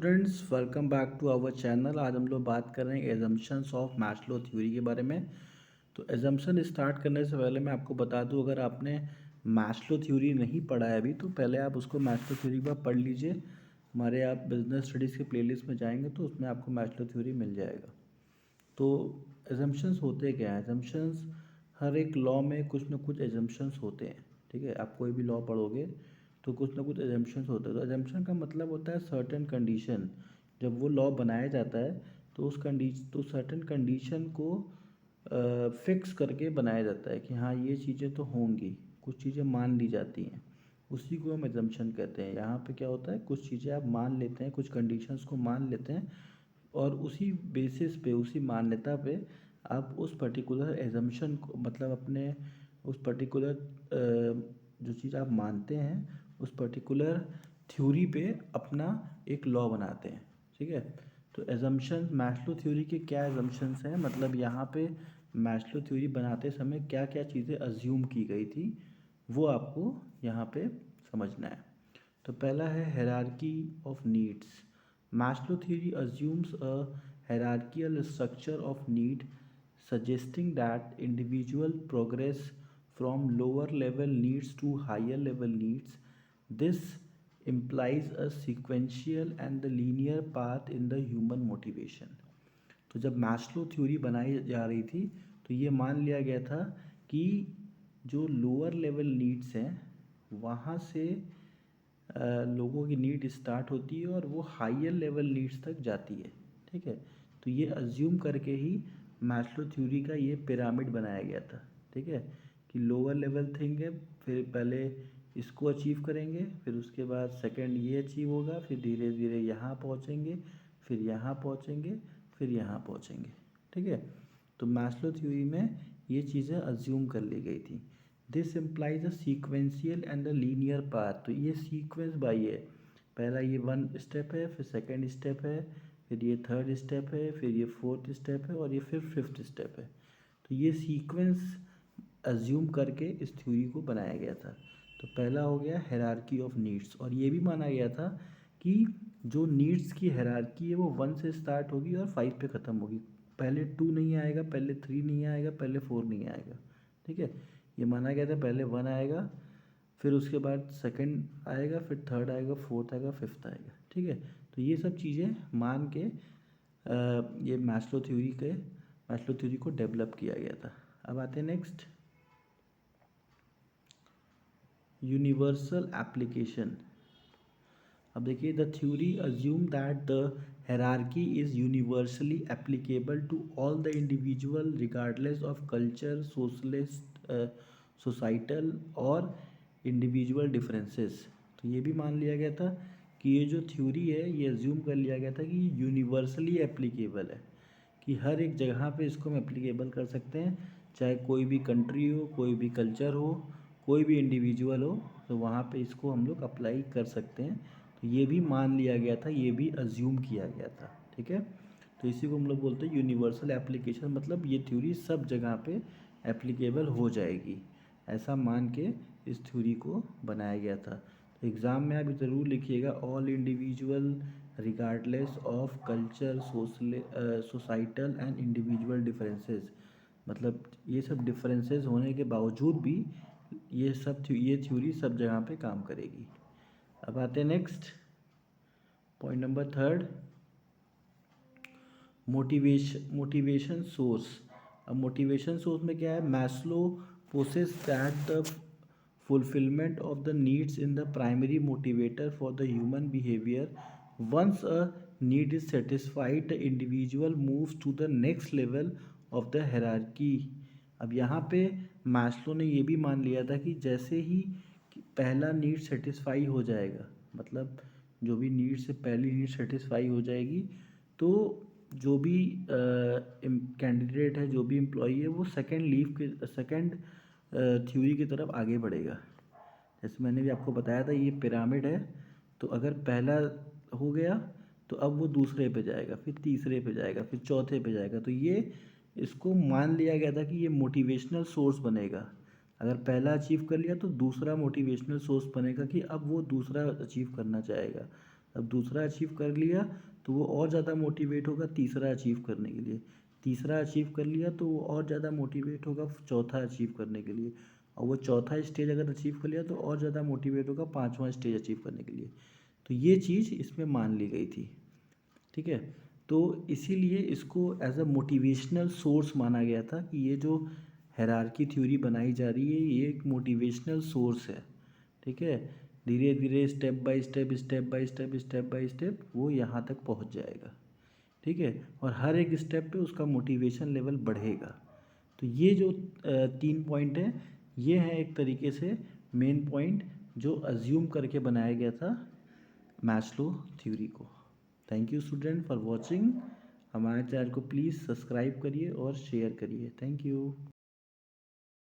Students, welcome back to our channel. आज हम लोग बात कर रहे हैं एजम्पशंस ऑफ मैस्लो थ्योरी के बारे में। तो एजम्पशन स्टार्ट करने से पहले मैं आपको बता दूं, अगर आपने मैस्लो थ्योरी नहीं पढ़ा है अभी तो पहले आप उसको मैस्लो थ्योरी का पढ़ लीजिए। हमारे आप बिजनेस स्टडीज़ के प्लेलिस्ट में जाएंगे तो उसमें आपको मैस्लो थ्योरी मिल जाएगा। तो एजम्पशंस होते क्या हैं? एजम्पशंस हर एक लॉ में कुछ ना कुछ एजम्पशंस होते हैं। ठीक है, आप कोई भी लॉ पढ़ोगे तो कुछ ना कुछ एजम्पशंस होते हैं। तो एजम्पशन का मतलब होता है सर्टेन कंडीशन। जब वो लॉ बनाया जाता है तो सर्टेन कंडीशन को फिक्स करके बनाया जाता है कि हाँ ये चीज़ें तो होंगी, कुछ चीज़ें मान ली जाती हैं, उसी को हम एजम्पशन कहते हैं। यहाँ पे क्या होता है, कुछ चीज़ें आप मान लेते हैं, कुछ कंडीशंस को मान लेते हैं और उसी बेसिस पे, उसी मान्यता पे आप उस पर्टिकुलर एजम्पशन को, मतलब अपने उस पर्टिकुलर जो चीज़ आप मानते हैं उस पर्टिकुलर थ्योरी पे अपना एक लॉ बनाते हैं। ठीक है, तो एजम्पशन मैस्लो थ्योरी के क्या एजम्पशंस हैं, मतलब यहाँ पे मैस्लो थ्योरी बनाते समय क्या क्या चीज़ें अज्यूम की गई थी वो आपको यहाँ पे समझना है। तो पहला है hierarchy of needs. Maslow theory assumes a hierarchical structure of need, suggesting that individual progress from lower level needs to higher level needs. This implies a sequential and the linear path in the human motivation. तो जब Maslow theory बनाई जा रही थी तो ये मान लिया गया था कि जो लोअर लेवल नीड्स हैं वहाँ से लोगों की नीड स्टार्ट होती है और वो हायर लेवल नीड्स तक जाती है। ठीक है, तो ये अज्यूम करके ही मैस्लो थ्योरी का ये पिरामिड बनाया गया था। ठीक है, कि लोअर लेवल थिंग है, फिर पहले इसको अचीव करेंगे, फिर उसके बाद सेकंड ये अचीव होगा, फिर धीरे धीरे यहाँ पहुँचेंगे, फिर यहाँ पहुँचेंगे, फिर यहाँ पहुँचेंगे। ठीक है, तो मैस्लो थ्योरी में ये चीज़ें अज्यूम कर ली गई थी। This implies a sequential and a linear path. तो ये सीक्वेंस बाई है, पहला ये वन स्टेप है, फिर सेकंड स्टेप है, फिर ये थर्ड स्टेप है, फिर ये फोर्थ स्टेप है और ये फिर फिफ्थ स्टेप है। तो ये सीक्वेंस अज्यूम करके इस थ्योरी को बनाया गया था। तो पहला हो गया हायरार्की ऑफ नीड्स, और ये भी माना गया था कि जो नीड्स की हायरार्की है वो 1 से स्टार्ट होगी और 5 पे ख़त्म होगी। पहले 2 नहीं आएगा, पहले 3 नहीं आएगा, पहले 4 नहीं आएगा। ठीक है, ये माना गया था पहले 1 आएगा, फिर उसके बाद सेकंड आएगा, फिर थर्ड आएगा, फोर्थ आएगा, फिफ्थ आएगा। ठीक है, तो ये सब चीज़ें मान के ये मैस्लो थ्योरी को डेवलप किया गया था। अब आते हैं नेक्स्ट, यूनिवर्सल एप्लीकेशन। अब देखिए, the theory assume that the hierarchy is universally applicable to all the individual regardless of culture, socialist, societal और इंडिविजुअल डिफरेंसेस। तो ये भी मान लिया गया था कि ये जो थ्योरी है ये अज्यूम कर लिया गया था कि यूनिवर्सली एप्लीकेबल है, कि हर एक जगह पे इसको हम एप्लीकेबल कर सकते हैं, चाहे कोई भी कंट्री हो, कोई भी कल्चर हो, कोई भी इंडिविजुअल हो, तो वहाँ पे इसको हम लोग अप्लाई कर सकते हैं। तो ये भी मान लिया गया था, ये भी अज्यूम किया गया था। ठीक है, तो इसी को हम लोग बोलते हैं यूनिवर्सल एप्लीकेशन, मतलब ये थ्योरी सब जगह पे एप्लीकेबल हो जाएगी, ऐसा मान के इस थ्योरी को बनाया गया था। तो एग्ज़ाम में आप ज़रूर लिखिएगा, all individual regardless of culture, societal and individual differences. मतलब ये सब डिफरेंसेस होने के बावजूद भी ये थ्योरी सब जगह पे काम करेगी। अब आते हैं next point number third, motivation source. अब मोटिवेशन सोर्स में क्या है, Maslow poses that the fulfillment of the needs in the primary motivator for the human behavior. Once a need is satisfied, the individual moves to the next level of the hierarchy. अब यहाँ पे Maslow ने ये भी मान लिया था कि जैसे ही पहला नीड सेटिस्फाई हो जाएगा, मतलब जो भी नीड से पहली नीड सेटिस्फाई हो जाएगी, तो जो भी कैंडिडेट है, जो भी एम्प्लॉई है, वो सेकंड थ्योरी की तरफ आगे बढ़ेगा। जैसे मैंने भी आपको बताया था ये पिरामिड है, तो अगर पहला हो गया तो अब वो दूसरे पे जाएगा, फिर तीसरे पे जाएगा, फिर चौथे पे जाएगा। तो ये इसको मान लिया गया था कि ये मोटिवेशनल सोर्स बनेगा। अगर पहला अचीव कर लिया तो दूसरा मोटिवेशनल सोर्स बनेगा कि अब वो दूसरा अचीव करना चाहेगा। अब दूसरा अचीव कर लिया तो वो और ज़्यादा मोटिवेट होगा तीसरा अचीव करने के लिए, तीसरा अचीव कर लिया तो वो और ज़्यादा मोटिवेट होगा चौथा अचीव करने के लिए, और वो चौथा स्टेज अगर अचीव कर लिया तो और ज़्यादा मोटिवेट होगा पांचवा स्टेज अचीव करने के लिए। तो ये चीज़ इसमें मान ली गई थी। ठीक है, तो इसीलिए इसको एज अ मोटिवेशनल सोर्स माना गया था कि ये जो हायरार्की थ्योरी बनाई जा रही है ये एक मोटिवेशनल सोर्स है। ठीक है, धीरे धीरे step by step step by step step by step वो यहाँ तक पहुँच जाएगा। ठीक है, और हर एक स्टेप पे उसका मोटिवेशन लेवल बढ़ेगा। तो ये जो 3 पॉइंट हैं ये हैं एक तरीके से मेन पॉइंट जो अज्यूम करके बनाया गया था मैस्लो थ्योरी को। Thank you student for watching. हमारे चैनल को प्लीज़ सब्सक्राइब करिए और शेयर करिए। Thank you.